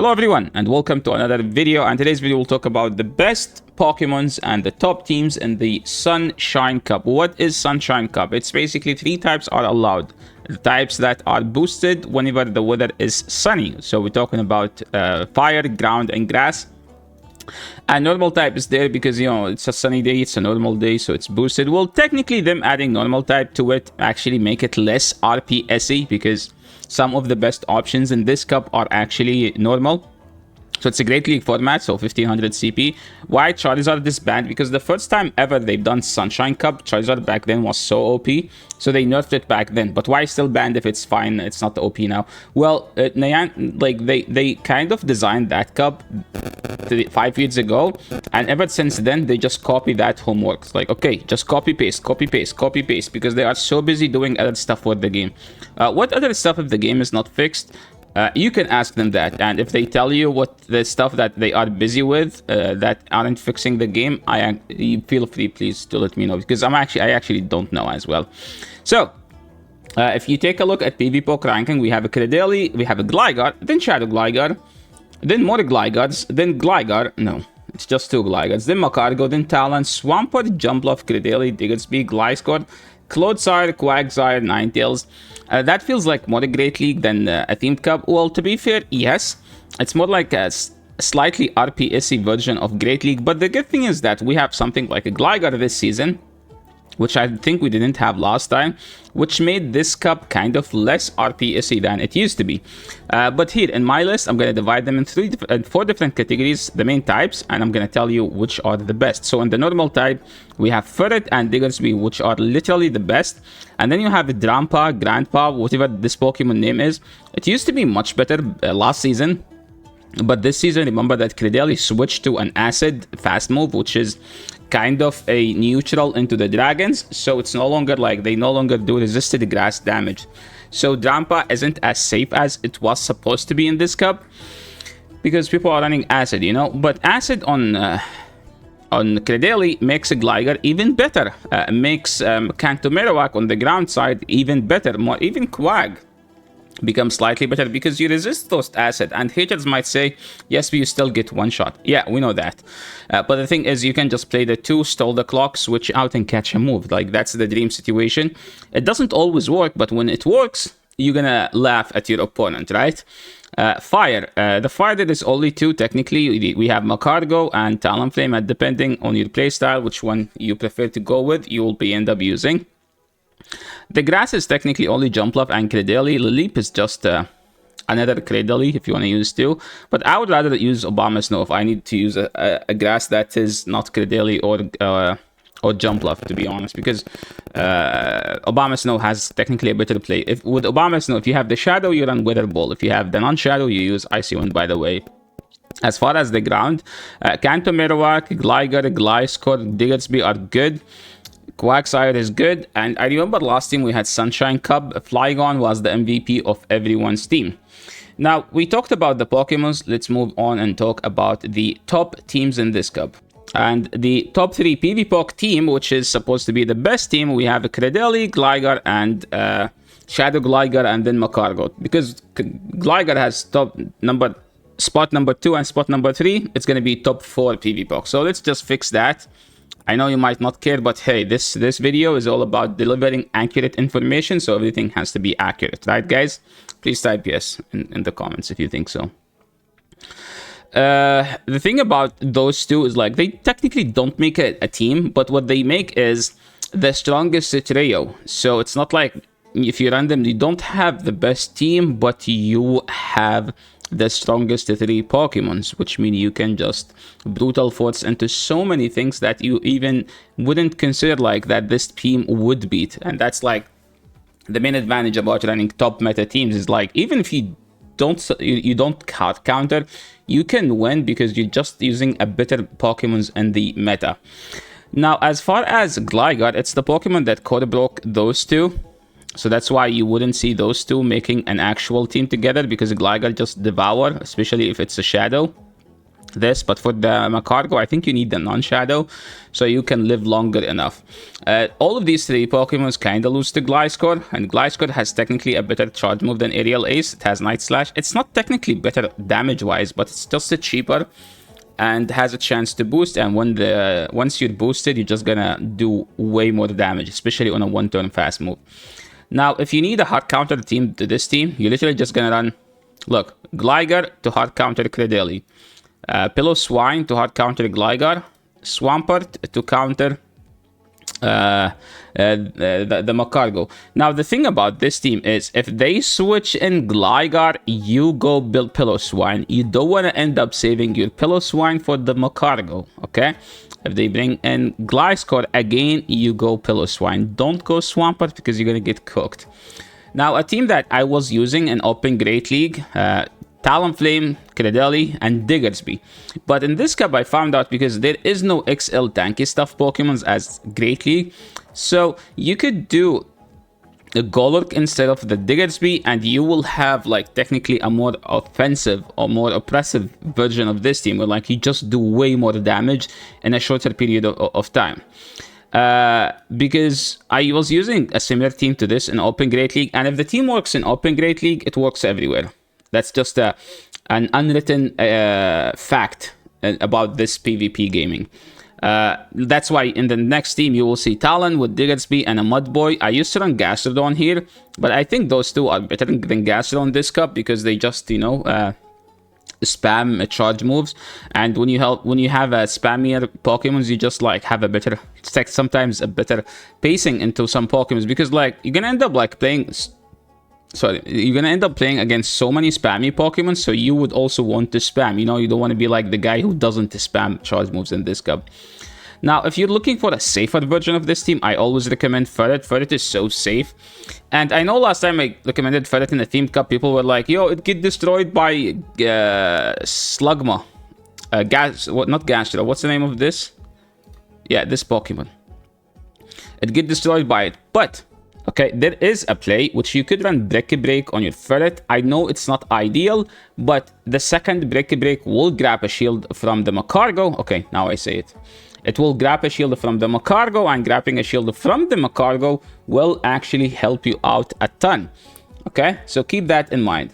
Hello everyone and welcome to another video, and today's video will talk about the best Pokemons and the top teams in the Sunshine Cup. What is Sunshine Cup? It's basically three types are allowed. The types that are boosted whenever the weather is sunny. So we're talking about fire, ground and grass. And normal type is there because, you know, it's a sunny day, it's a normal day, so it's boosted. Well, technically them adding normal type to it actually make it less RPSy because some of the best options in this cup are actually normal. So it's a Great League format, so 1500 CP. Why Charizard disbanded? Because the first time ever they've done Sunshine Cup, Charizard back then was so OP, so they nerfed it back then. But why still banned if it's fine? It's not OP now. Well, they kind of designed that cup 5 years ago, and ever since then they just copy that homework. It's like, okay, just copy paste, copy paste, copy paste, because they are so busy doing other stuff for the game. What other stuff if the game is not fixed? You can ask them that, and if they tell you what the stuff that they are busy with that aren't fixing the game, you feel free please to let me know, because I actually don't know as well. So if you take a look at PvP ranking, we have a Credeli, we have a Gligar, then Shadow Gligar, then more Gligars, then Gligar, no, it's just two Gligars, then Macargo, then Talon, Swampert, Jumpluff, Credeli, Diggersby, Gliscor, Clodsire, Quagsire, Ninetales. That feels like more a Great League than a themed cup. Well, to be fair, yes, it's more like a slightly RPSy version of Great League. But the good thing is that we have something like a Gligar this season, which I think we didn't have last time, which made this cup kind of less RPSy than it used to be. But here in my list, I'm going to divide them in four different categories, the main types, and I'm going to tell you which are the best. So in the normal type, we have Ferret and Diggersby, which are literally the best. And then you have Drampa, Grandpa, whatever this Pokemon name is. It used to be much better last season. But this season, remember that Credeli switched to an Acid fast move, which is kind of a neutral into the dragons. So it's no longer like they no longer do resisted grass damage. So Drampa isn't as safe as it was supposed to be in this cup, because people are running Acid, you know. But Acid on Credeli makes a Gligar even better. Makes Kanto Marowak on the ground side even better. Even Quag becomes slightly better because you resist those Acid, and haters might say, yes, but you still get one shot. Yeah, we know that. But the thing is, you can just play the two, stall the clock, switch out and catch a move. Like, that's the dream situation. It doesn't always work, but when it works, you're gonna laugh at your opponent, right? Fire. The fire, there is only two technically. We have Macargo and Talonflame, and depending on your playstyle, which one you prefer to go with, you will end up using. The grass is technically only Jumpluff and Credeli. Lileep is just another Credeli if you want to use two. But I would rather use Obama Snow if I need to use a grass that is not Credeli or Jumpluff, to be honest. Because Obama Snow has technically a better play. With Obama Snow, if you have the Shadow, you run Weather Ball. If you have the non-Shadow, you use Icy Wind, by the way. As far as the ground, Kanto Marowak, Gligar, Gliscor, Diggersby are good. Quagsire is good, and I remember last team we had Sunshine Cup. Flygon was the MVP of everyone's team. Now, we talked about the Pokemons. Let's move on and talk about the top teams in this cup. And the top three PvP team, which is supposed to be the best team, we have Credeli, Gligar, and Shadow Gligar, and then Macargo. Because Gligar has spot number 2 and spot number 3, it's going to be top 4 PvP. So let's just fix that. I know you might not care, but hey, this video is all about delivering accurate information, so everything has to be accurate, right, guys? Please type yes in the comments if you think so. The thing about those two is, like, they technically don't make a team, but what they make is the strongest trio. So it's not like if you run them, you don't have the best team, but you have the strongest three Pokemons, which mean you can just brutal force into so many things that you even wouldn't consider like that this team would beat. And that's like the main advantage about running top meta teams, is like, even if you don't counter, you can win because you're just using a better Pokemons in the meta. Now, as far as Gligar, it's the Pokemon that code broke those two. So that's why you wouldn't see those two making an actual team together, because Gligar just devour, especially if it's a Shadow. this, but for the Macargo, I think you need the non-shadow so you can live longer enough. All of these three Pokemons kind of lose to Gliscor, and Gliscor has technically a better charge move than Aerial Ace. It has Night Slash. It's not technically better damage-wise, but it's just cheaper and has a chance to boost, and once you're boosted, you're just gonna do way more damage, especially on a one-turn fast move. Now, if you need a hard counter team to this team, you're literally just gonna run, look, Gligar to hard counter Credeli. Pillow Swine to hard counter Gligar, Swampert to counter the Macargo. Now, the thing about this team is if they switch in Gligar, you go build Pillow Swine. You don't want to end up saving your Pillow Swine for the Macargo, okay? If they bring in Gliscor, again, you go Pillow Swine. Don't go Swampert because you're going to get cooked. Now, a team that I was using in Open Great League, Talonflame, Credeli, and Diggersby. But in this cup, I found out because there is no XL tanky stuff Pokemons as Great League. So you could do the Golurk instead of the Diggersby, and you will have like technically a more offensive or more oppressive version of this team, where like you just do way more damage in a shorter period of time. Because I was using a similar team to this in Open Great League, and if the team works in Open Great League, it works everywhere. That's just an unwritten fact about this PvP gaming. That's why in the next team you will see Talon with Diggersby and a Mudboy. I used to run Gastrodon here, but I think those two are better than Gastrodon this cup because they just, you know, spam charge moves. And when you have a spammier Pokemons, you just like have a better, sometimes a better pacing into some Pokemons, because like you're gonna end up like playing. Sorry, you're gonna end up playing against so many spammy Pokemon, so you would also want to spam. You know, you don't want to be like the guy who doesn't spam charge moves in this cup. Now, if you're looking for a safer version of this team, I always recommend Ferret. Ferret is so safe. And I know last time I recommended Ferret in the Team Cup, people were like, yo, it get destroyed by Slugma. Not Gastro, what's the name of this? Yeah, this Pokemon. It get destroyed by it, but... okay, there is a play which you could run Break on your Ferret. I know it's not ideal, but the second Break will grab a shield from the Macargo. Okay, now I say it. It will grab a shield from the Macargo, and grabbing a shield from the Macargo will actually help you out a ton. Okay, so keep that in mind.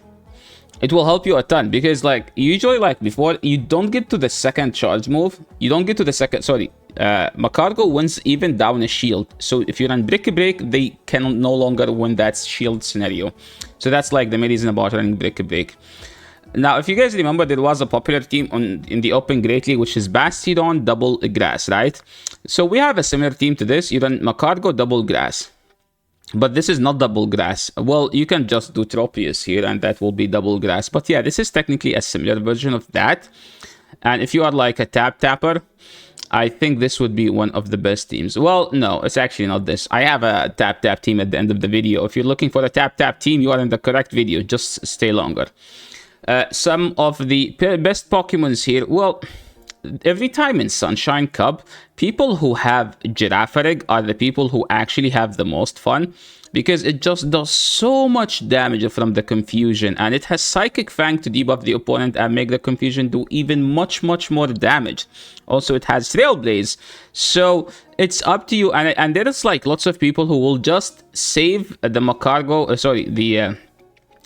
It will help you a ton because like usually like before, you don't get to the second charge move. You don't get to the second, sorry. Macargo wins even down a shield. So if you run Break, they can no longer win that shield scenario. So that's like the main reason about running Break. Now, if you guys remember, there was a popular team in the Open Great League, which is Bastiodon Double Grass, right? So we have a similar team to this. You run Macargo Double Grass. But this is not Double Grass. Well, you can just do Tropius here, and that will be Double Grass. But yeah, this is technically a similar version of that. And if you are like a tapper, I think this would be one of the best teams. Well, no, it's actually not this. I have a tap team at the end of the video. If you're looking for a tap team, you are in the correct video. Just stay longer. Some of the best Pokemons here. Well, every time in Sunshine Cup, people who have Girafarig are the people who actually have the most fun, because it just does so much damage from the confusion, and it has Psychic Fang to debuff the opponent and make the confusion do even much more damage. Also, it has Trailblaze, so it's up to you. And there is like lots of people who will just save the Macargo, the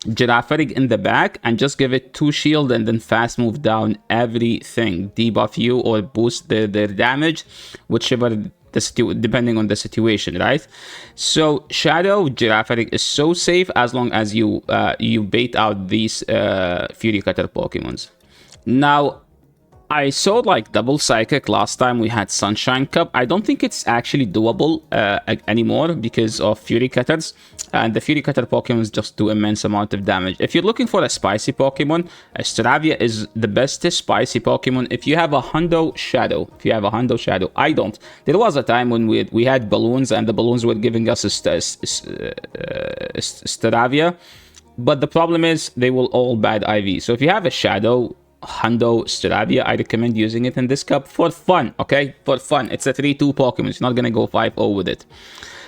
Girafarig in the back and just give it 2 shield and then fast move down everything, debuff you or boost their damage, whichever depending on the situation, right? So Shadow Girafarig is so safe as long as you bait out these Fury Cutter Pokemons. Now, I saw like double Psychic last time we had Sunshine Cup. I don't think it's actually doable anymore because of Fury Cutters. And the Fury Cutter Pokemons just do immense amount of damage. If you're looking for a spicy Pokemon, Staravia is the best spicy Pokemon if you have a Hundo Shadow. I don't. There was a time when we had balloons and the balloons were giving us a Staravia. But the problem is they will all bad IV. So if you have a Shadow, Hundo, Staravia, I recommend using it in this cup for fun, okay? For fun. It's a 3-2 Pokemon. It's not going to go 5-0 with it.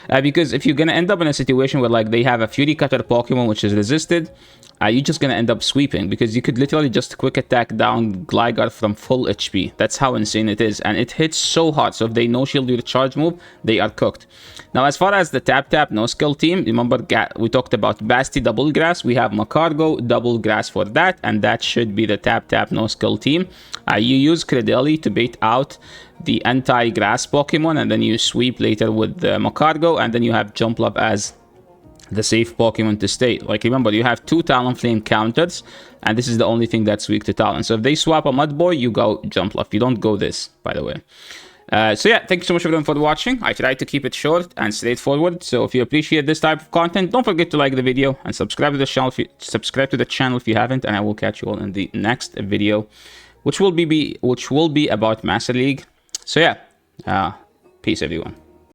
Because if you're gonna end up in a situation where like they have a Fury Cutter Pokemon which is resisted, you're just gonna end up sweeping, because you could literally just quick attack down Gligar from full HP. That's how insane it is, and it hits so hard. So if they no shield your charge move, they are cooked. Now, as far as the tap no skill team, remember we talked about Basti double grass. We have Macargo double grass for that, and that should be the tap no skill team. You use Credeli to bait out the anti-grass Pokemon, and then you sweep later with the Macargo, and then you have Jumpluff as the safe Pokemon to stay. Like, remember, you have 2 Talonflame counters, and this is the only thing that's weak to Talon. So if they swap a Mudboy, you go Jumpluff. You don't go this, by the way. So yeah, thank you so much everyone for watching. I tried to keep it short and straightforward. So if you appreciate this type of content, don't forget to like the video and subscribe to the channel if you haven't. And I will catch you all in the next video, which will be about Master League. So yeah, peace everyone.